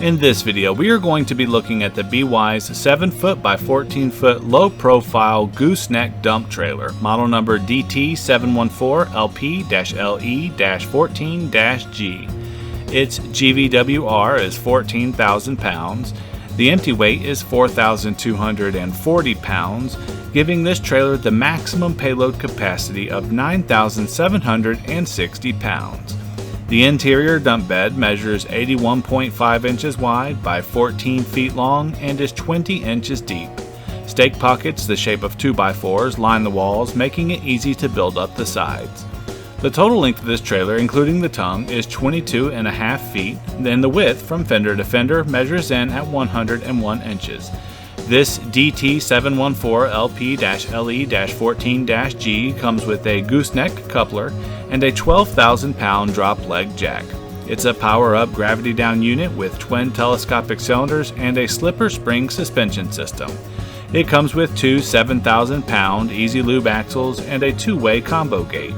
In this video, we are going to be looking at the Bwise 7-foot by 14-foot low-profile gooseneck dump trailer, model number DT714LP-LE-14-G. Its GVWR is 14,000 pounds. The empty weight is 4,240 pounds, giving this trailer the maximum payload capacity of 9,760 pounds. The interior dump bed measures 81.5 inches wide by 14 feet long and is 20 inches deep. Stake pockets the shape of 2x4s line the walls, making it easy to build up the sides. The total length of this trailer, including the tongue, is 22.5 feet, then the width from fender to fender measures in at 101 inches. This DT714LP-LE-14-G comes with a gooseneck coupler and a 12,000-pound drop leg jack. It's a power-up gravity-down unit with twin telescopic cylinders and a slipper spring suspension system. It comes with two 7,000-pound Easy Lube axles and a two-way combo gate.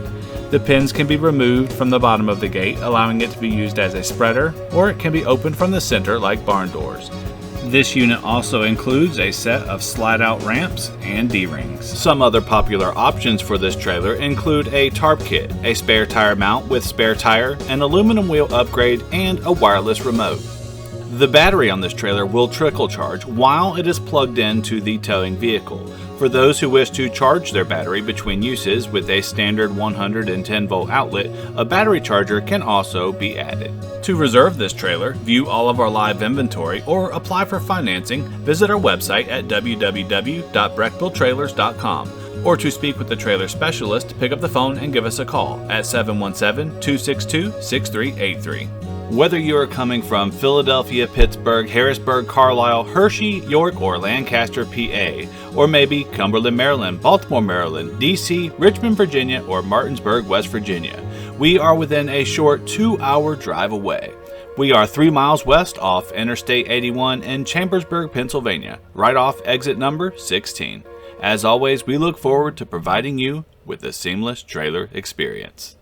The pins can be removed from the bottom of the gate, allowing it to be used as a spreader, or it can be opened from the center like barn doors. This unit also includes a set of slide-out ramps and D-rings. Some other popular options for this trailer include a Tarp kit, a spare tire mount with spare tire, an aluminum wheel upgrade, and a wireless remote. The battery on this trailer will trickle charge while it is plugged into the towing vehicle. For those who wish to charge their battery between uses with a standard 110-volt outlet, a battery charger can also be added. To reserve this trailer, view all of our live inventory, or apply for financing, visit our website at www.breckbilltrailers.com. Or to speak with the trailer specialist, pick up the phone and give us a call at 717-262-6383. Whether you are coming from Philadelphia, Pittsburgh, Harrisburg, Carlisle, Hershey, York, or Lancaster, PA, or maybe Cumberland, Maryland, Baltimore, Maryland, DC, Richmond, Virginia, or Martinsburg, West Virginia, we are within a short 2-hour drive away. We are 3 miles west off Interstate 81 in Chambersburg, Pennsylvania, right off exit number 16. As always, we look forward to providing you with a seamless trailer experience.